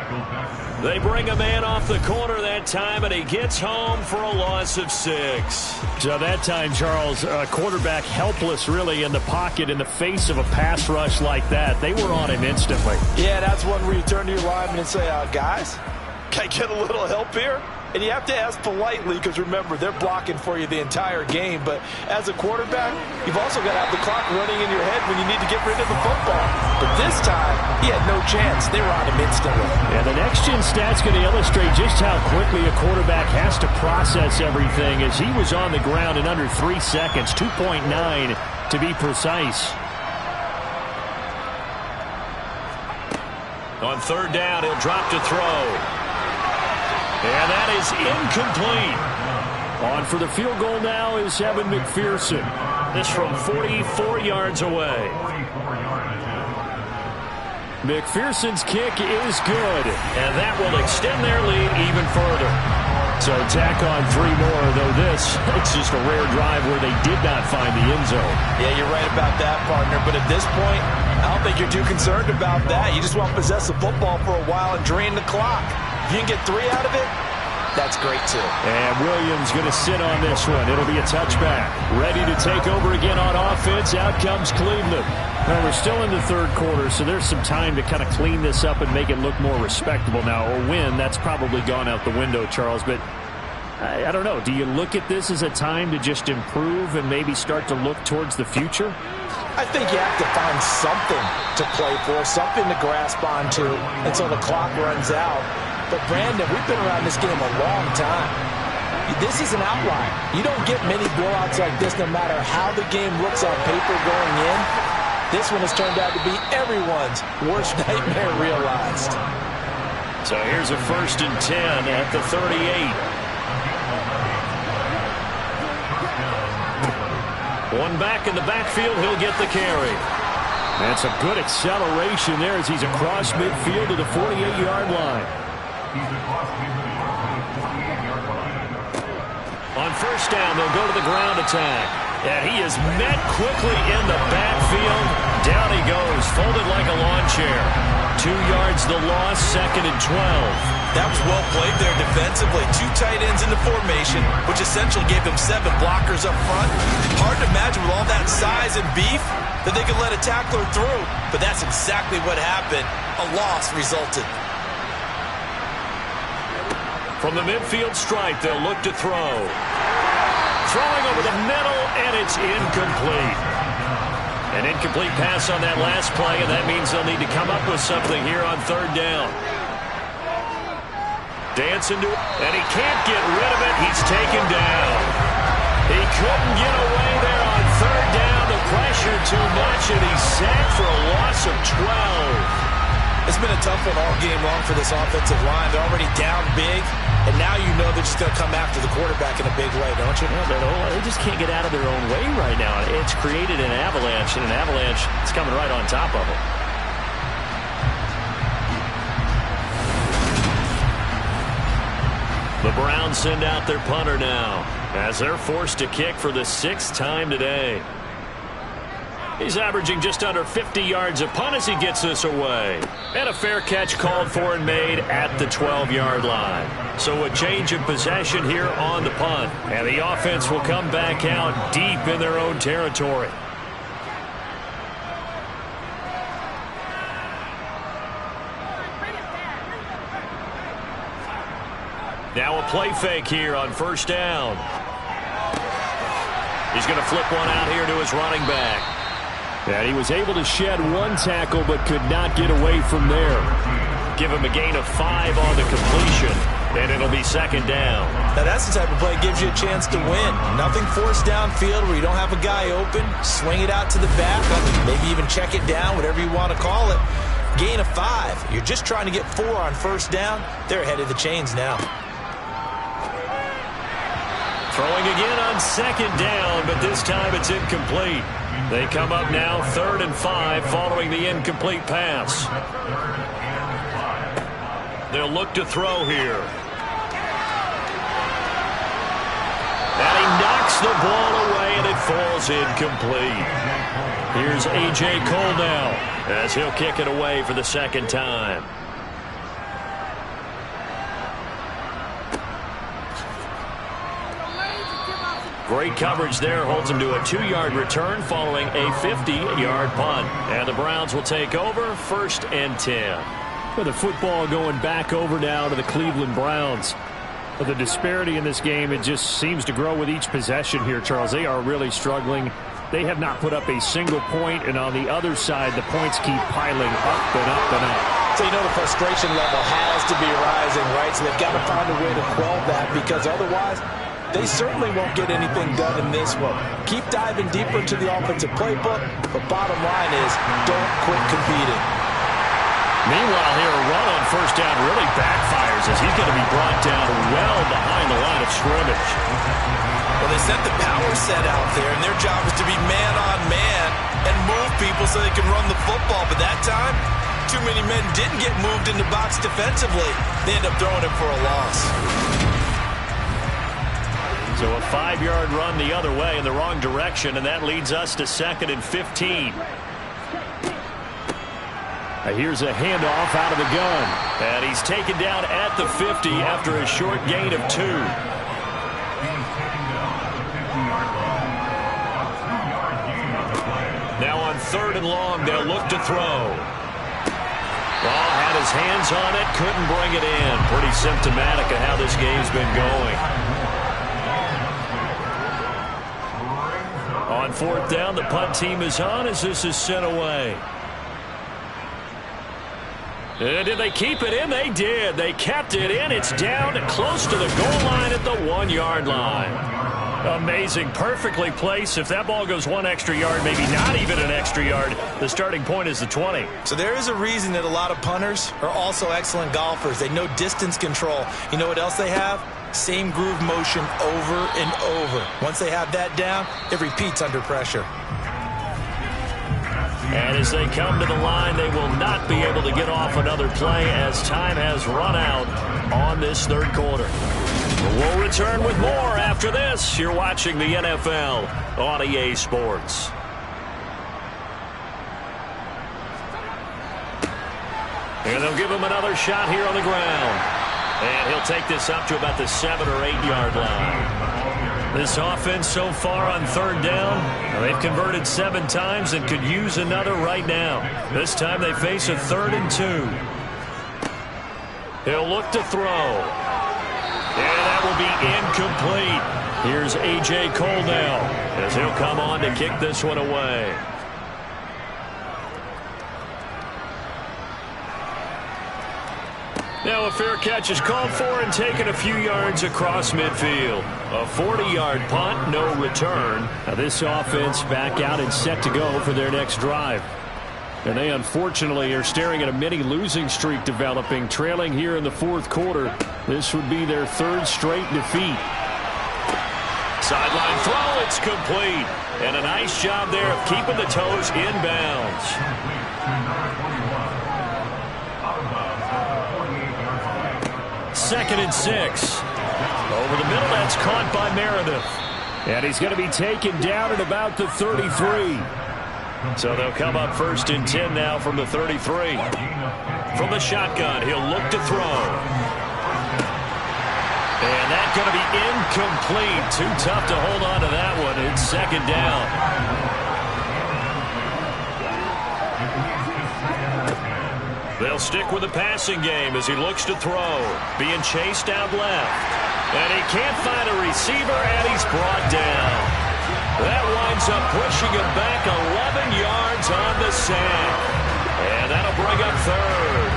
They bring a man off the corner that time, and he gets home for a loss of 6. So that time, Charles, quarterback helpless really in the pocket in the face of a pass rush like that. They were on him instantly. Yeah, that's one where you turn to your lineman and say, guys, can I get a little help here? And you have to ask politely because, remember, they're blocking for you the entire game. But as a quarterback, you've also got to have the clock running in your head when you need to get rid of the football. But this time, he had no chance. They were on him instantly. Yeah, the next-gen stat's going to illustrate just how quickly a quarterback has to process everything as he was on the ground in under 3 seconds, 2.9 to be precise. On third down, he'll drop to throw. And that is incomplete. On for the field goal now is Evan McPherson. This from 44 yards away. McPherson's kick is good. And that will extend their lead even further. So tack on 3 more, though it's just a rare drive where they did not find the end zone. Yeah, you're right about that, partner. But at this point, I don't think you're too concerned about that. You just want to possess the football for a while and drain the clock. If you can get 3 out of it, that's great, too. And Williams going to sit on this one. It'll be a touchback. Ready to take over again on offense. Out comes Cleveland. Well, we're still in the third quarter, so there's some time to kind of clean this up and make it look more respectable now. Or win, that's probably gone out the window, Charles. But I don't know. Do you look at this as a time to just improve and maybe start to look towards the future? I think you have to find something to play for, something to grasp onto until the clock runs out. But, Brandon, we've been around this game a long time. This is an outlier. You don't get many blowouts like this no matter how the game looks on paper going in. This one has turned out to be everyone's worst nightmare realized. So here's a 1st and 10 at the 38. One back in the backfield, he'll get the carry. That's a good acceleration there as he's across midfield to the 48-yard line. On 1st down, they'll go to the ground attack. And he is met quickly in the backfield. Down he goes, folded like a lawn chair. 2 yards the loss, 2nd and 12. That was well played there defensively. 2 tight ends in the formation, which essentially gave them 7 blockers up front. Hard to imagine with all that size and beef that they could let a tackler through. But that's exactly what happened. A loss resulted. From the midfield stripe, they'll look to throw. Throwing over the middle, and it's incomplete. An incomplete pass on that last play, and that means they'll need to come up with something here on 3rd down. Dancing to it, and he can't get rid of it. He's taken down. He couldn't get away there on 3rd down. The pressure too much, and he's sacked for a loss of 12. It's been a tough one all game long for this offensive line. They're already down big, and now you know they're just going to come after the quarterback in a big way, don't you? Yeah, they just can't get out of their own way right now. It's created an avalanche, and an avalanche is coming right on top of them. The Browns send out their punter now as they're forced to kick for the 6th time today. He's averaging just under 50 yards a punt as he gets this away. And a fair catch called for and made at the 12-yard line. So a change of possession here on the punt. And the offense will come back out deep in their own territory. Now a play fake here on 1st down. He's going to flip one out here to his running back. And he was able to shed 1 tackle but could not get away from there. Give him a gain of 5 on the completion, and it'll be 2nd down. Now that's the type of play that gives you a chance to win. Nothing forced downfield where you don't have a guy open. Swing it out to the back, maybe even check it down, whatever you want to call it. Gain of 5. You're just trying to get 4 on 1st down. They're ahead of the chains now. Throwing again on 2nd down, but this time it's incomplete. They come up now 3rd and 5 following the incomplete pass. They'll look to throw here. And he knocks the ball away, and it falls incomplete. Here's A.J. Cole now as he'll kick it away for the second time. Great coverage there. Holds him to a 2-yard return following a 50-yard punt. And the Browns will take over 1st and 10. With the football going back over now to the Cleveland Browns. But the disparity in this game, it just seems to grow with each possession here, Charles. They are really struggling. They have not put up a single point, and on the other side, the points keep piling up and up and up. So you know the frustration level has to be rising, right? So they've got to find a way to quell that, because otherwise they certainly won't get anything done in this one. Keep diving deeper into the offensive playbook, but bottom line is don't quit competing. Meanwhile, here a run on 1st down really backfires as he's going to be brought down well behind the line of scrimmage. Well, they set the power set out there, and their job is to be man-on-man and move people so they can run the football. But that time, too many men didn't get moved in the box defensively. They end up throwing it for a loss. So a 5-yard run the other way in the wrong direction, and that leads us to 2nd and 15. Here's a handoff out of the gun. And he's taken down at the 50 after a short gain of 2. Now on 3rd and long, they'll look to throw. Ball had his hands on it, couldn't bring it in. Pretty symptomatic of how this game's been going. On 4th down, the punt team is on as this is sent away. Did they keep it in? They did. They kept it in. It's down close to the goal line at the 1-yard line. Amazing. Perfectly placed. If that ball goes 1 extra yard, maybe not even an extra yard, the starting point is the 20. So there is a reason that a lot of punters are also excellent golfers. They know distance control. You know what else they have? Same groove motion over and over. Once they have that down, it repeats under pressure. And as they come to the line, they will not be able to get off another play as time has run out on this 3rd quarter. We'll return with more after this. You're watching the NFL on EA Sports. And they'll give him another shot here on the ground. And he'll take this up to about the 7 or 8 yard line. This offense so far on 3rd down, they've converted 7 times and could use another right now. This time they face a 3rd and 2. He'll look to throw. And that will be incomplete. Here's A.J. Cole now as he'll come on to kick this one away. Now a fair catch is called for and taken a few yards across midfield. A 40-yard punt, no return. Now this offense back out and set to go for their next drive. And they unfortunately are staring at a mini losing streak developing, trailing here in the 4th quarter. This would be their 3rd straight defeat. Sideline throw, it's complete. And a nice job there of keeping the toes inbounds. 2nd and 6. Over the middle, that's caught by Meredith. And he's going to be taken down at about the 33. So they'll come up 1st and 10 now from the 33. From the shotgun, he'll look to throw. And that's going to be incomplete. Too tough to hold on to that one. It's 2nd down. They'll stick with the passing game as he looks to throw. Being chased out left. And he can't find a receiver, and he's brought down. That winds up pushing him back 11 yards on the sack. And that'll bring up 3rd.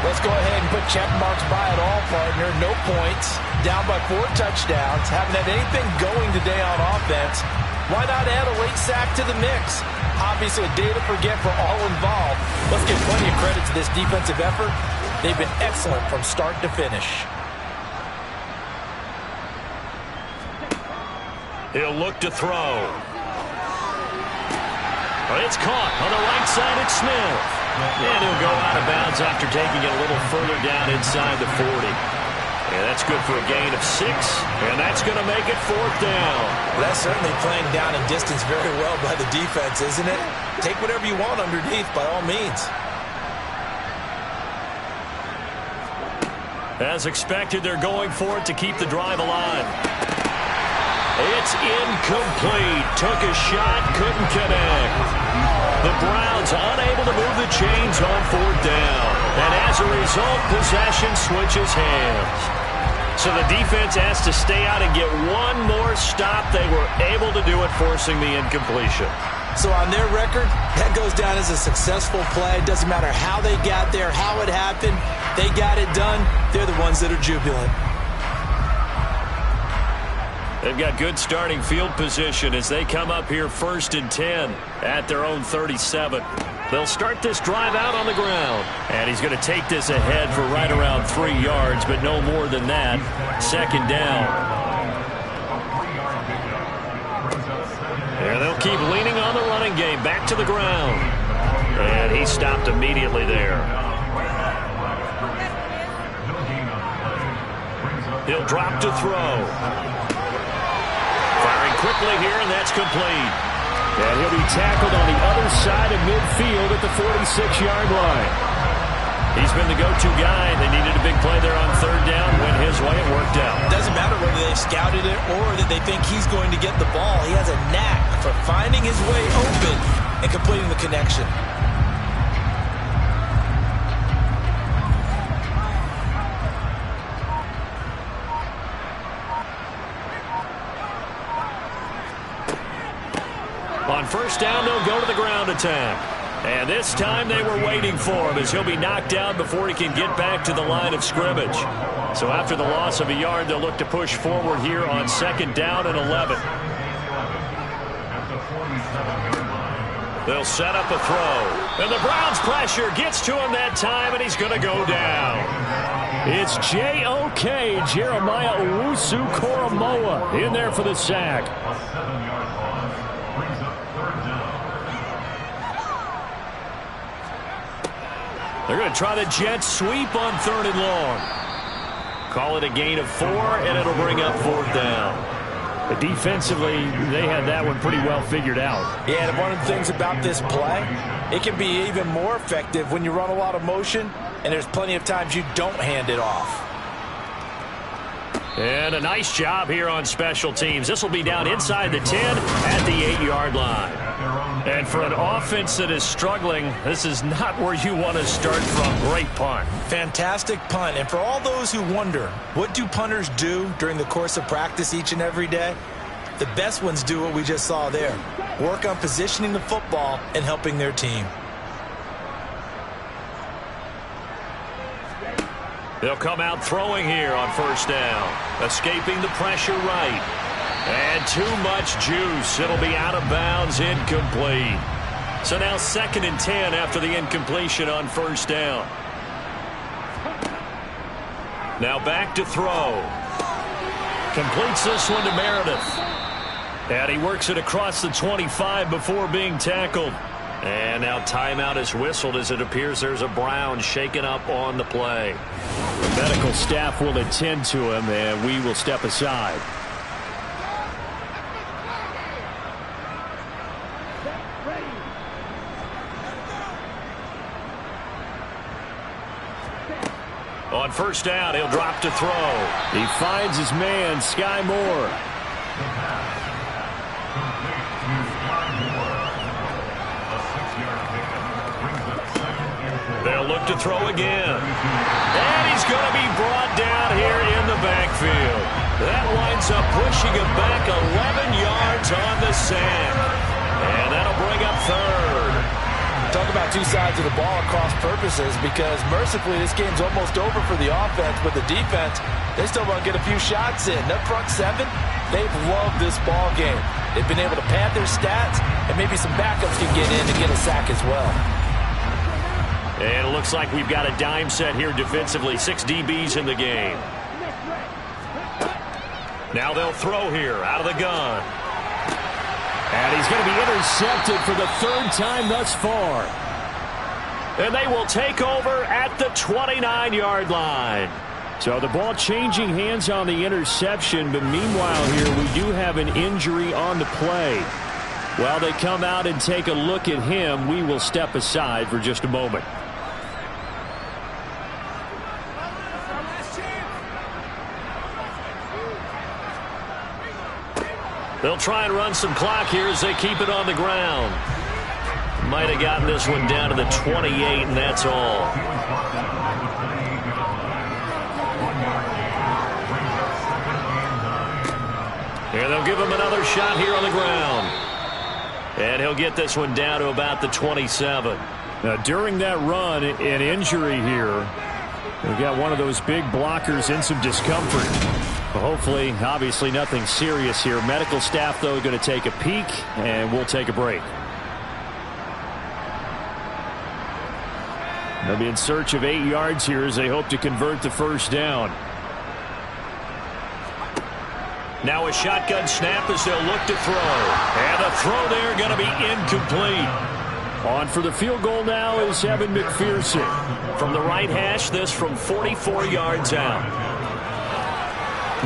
Let's go ahead and put check marks by it all, partner. No points. Down by 4 touchdowns. Haven't had anything going today on offense. Why not add a late sack to the mix? Obviously a day to forget for all involved. Let's give plenty of credit to this defensive effort. They've been excellent from start to finish. He'll look to throw. It's caught on the right side. It's Smith. And he'll go out of bounds after taking it a little further down inside the 40. And that's good for a gain of 6, and that's going to make it 4th down. Well, that's certainly playing down and distance very well by the defense, isn't it? Take whatever you want underneath, by all means. As expected, they're going for it to keep the drive alive. It's incomplete. Took a shot, couldn't connect. The Browns unable to move the chains on 4th down. And as a result, possession switches hands. So the defense has to stay out and get one more stop. They were able to do it, forcing the incompletion. So on their record, that goes down as a successful play. Doesn't matter how they got there, how it happened. They got it done. They're the ones that are jubilant. They've got good starting field position as they come up here 1st and 10 at their own 37. They'll start this drive out on the ground. And he's going to take this ahead for right around 3 yards, but no more than that. 2nd down. And they'll keep leaning on the running game. Back to the ground. And he stopped immediately there. He'll drop to throw. Firing quickly here, and that's complete. And he'll be tackled on the other side of midfield at the 46-yard line. He's been the go-to guy. They needed a big play there on 3rd down. Went his way. It worked out. Doesn't matter whether they've scouted it or that they think he's going to get the ball. He has a knack for finding his way open and completing the connection. On 1st down, they'll go to the ground attack. And this time they were waiting for him as he'll be knocked down before he can get back to the line of scrimmage. So after the loss of a yard, they'll look to push forward here on 2nd down and 11. They'll set up a throw. And the Browns pressure gets to him that time, and he's going to go down. It's J.O.K. Jeremiah Owusu-Koramoah in there for the sack. They're going to try the jet sweep on 3rd and long. Call it a gain of 4, and it'll bring up 4th down. But defensively, they had that one pretty well figured out. Yeah, and one of the things about this play, it can be even more effective when you run a lot of motion, and there's plenty of times you don't hand it off. And a nice job here on special teams. This will be down inside the 10 at the 8-yard line. And for an offense that is struggling, this is not where you want to start from. Great punt. Fantastic punt. And for all those who wonder, what do punters do during the course of practice each and every day? The best ones do what we just saw there. Work on positioning the football and helping their team. They'll come out throwing here on 1st down. Escaping the pressure right. And too much juice. It'll be out of bounds, incomplete. So now 2nd and 10 after the incompletion on 1st down. Now back to throw. Completes this one to Meredith. And he works it across the 25 before being tackled. And now timeout is whistled as it appears there's a Brown shaken up on the play. The medical staff will attend to him, and we will step aside. On 1st down, he'll drop to throw. He finds his man, Sky Moore. They'll look to throw again. And he's going to be brought down here in the backfield. That winds up pushing him back 11 yards on the sack. And that'll bring up 3rd. Talk about two sides of the ball at cross purposes, because mercifully this game's almost over for the offense, but the defense, they still want to get a few shots in. That front 7, they've loved this ball game. They've been able to pad their stats, and maybe some backups can get in and get a sack as well. And it looks like we've got a dime set here defensively. 6 DBs in the game. Now they'll throw here out of the gun. And he's going to be intercepted for the 3rd time thus far. And they will take over at the 29-yard line. So the ball changing hands on the interception, but meanwhile here we do have an injury on the play. While they come out and take a look at him, we will step aside for just a moment. They'll try and run some clock here as they keep it on the ground. Might have gotten this one down to the 28, and that's all. And they'll give him another shot here on the ground. And he'll get this one down to about the 27. Now, during that run, an injury here. We got one of those big blockers in some discomfort. Hopefully, obviously nothing serious here. Medical staff, though, going to take a peek, and we'll take a break. They'll be in search of 8 yards here as they hope to convert the first down. Now a shotgun snap as they'll look to throw. And the throw there going to be incomplete. On for the field goal now is Evan McPherson. From the right hash, this from 44 yards out.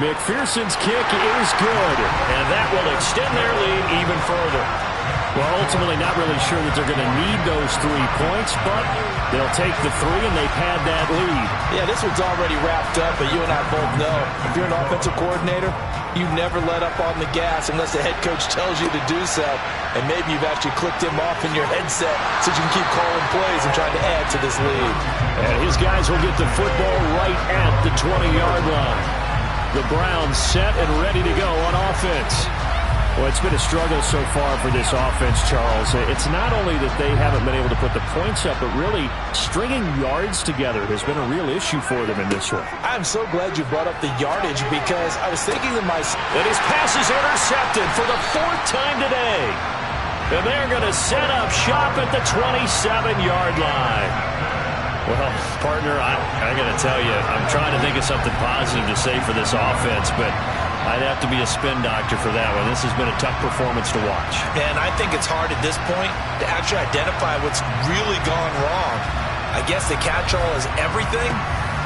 McPherson's kick is good. And that will extend their lead even further. Well, ultimately not really sure that they're going to need those 3 points, but they'll take the 3 and they've had that lead. Yeah, this one's already wrapped up, but you and I both know if you're an offensive coordinator, you never let up on the gas unless the head coach tells you to do so. And maybe you've actually clicked him off in your headset so you can keep calling plays and trying to add to this lead. And his guys will get the football right at the 20-yard line. The Browns set and ready to go on offense. Well, it's been a struggle so far for this offense, Charles. It's not only that they haven't been able to put the points up, but really stringing yards together has been a real issue for them in this one. I'm so glad you brought up the yardage because I was thinking to myself. And his pass is intercepted for the 4th time today. And they're going to set up shop at the 27-yard line. Well, partner, I got to tell you, I'm trying to think of something positive to say for this offense, but I'd have to be a spin doctor for that one. This has been a tough performance to watch. And I think it's hard at this point to actually identify what's really gone wrong. I guess the catch-all is everything.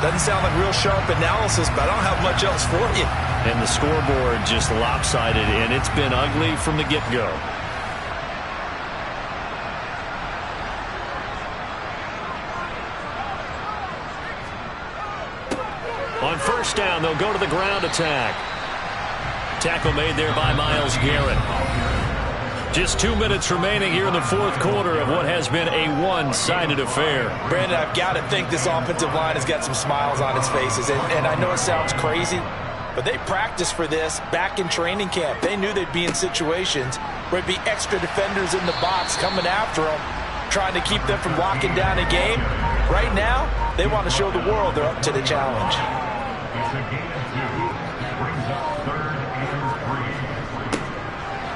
Doesn't sound like real sharp analysis, but I don't have much else for you. And the scoreboard just lopsided, and it's been ugly from the get-go. On first down, they'll go to the ground attack. Tackle made there by Myles Garrett. Just 2 minutes remaining here in the 4th quarter of what has been a one-sided affair. Brandon, I've got to think this offensive line has got some smiles on its faces. And I know it sounds crazy, but they practiced for this back in training camp. They knew they'd be in situations where it'd be extra defenders in the box coming after them, trying to keep them from locking down a game. Right now, they want to show the world they're up to the challenge.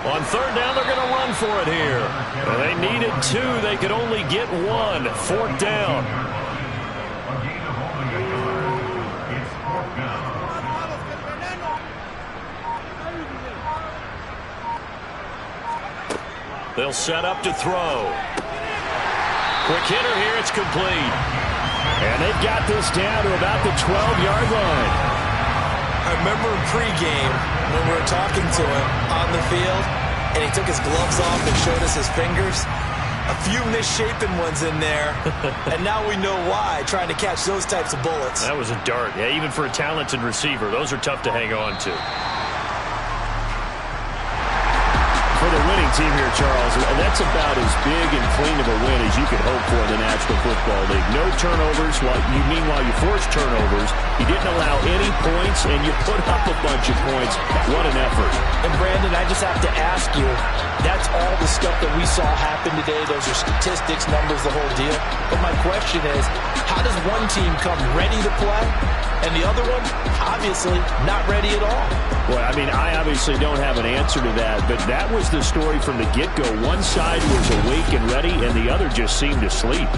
On third down, they're going to run for it here. They needed 2. They could only get 1. 4th down. They'll set up to throw. Quick hitter here. It's complete. And they've got this down to about the 12-yard line. I remember in pregame when we were talking to him on the field, and he took his gloves off and showed us his fingers. A few misshapen ones in there, and now we know why, trying to catch those types of bullets. That was a dart. Yeah, even for a talented receiver, those are tough to hang on to. For the winning team here, Charles, that's about as big and clean of a win as you could hope for in the National Football League. No turnovers. Meanwhile, you forced turnovers. You didn't allow any points, and you put up a bunch of points. What an effort. And, Brandon, I just have to ask you, that's all the stuff that we saw happen today. Those are statistics, numbers, the whole deal. But my question is, how does one team come ready to play, and the other one, obviously, not ready at all? Well, I mean, I obviously don't have an answer to that, but that was the story from the get-go. One side was awake and ready, and the other just seemed to sleep.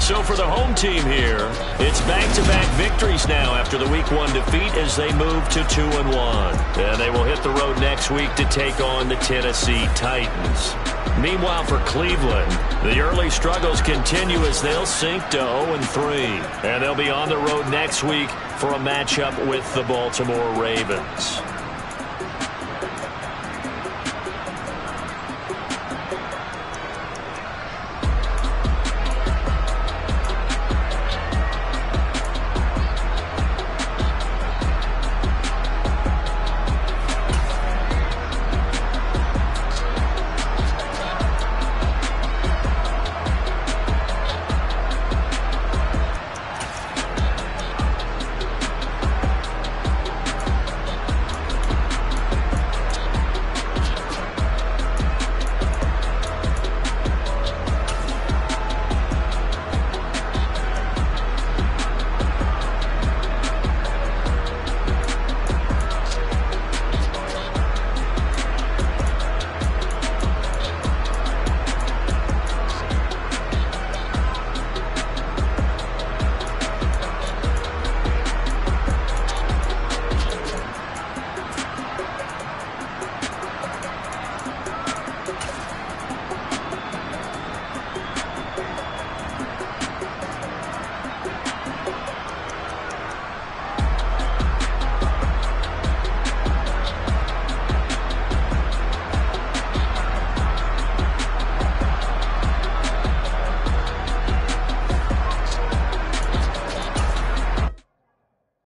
So for the home team here, it's back-to-back victories now after the Week 1 defeat as they move to 2-1. And they will hit the road next week to take on the Tennessee Titans. Meanwhile, for Cleveland, the early struggles continue as they'll sink to 0-3. And they'll be on the road next week for a matchup with the Baltimore Ravens.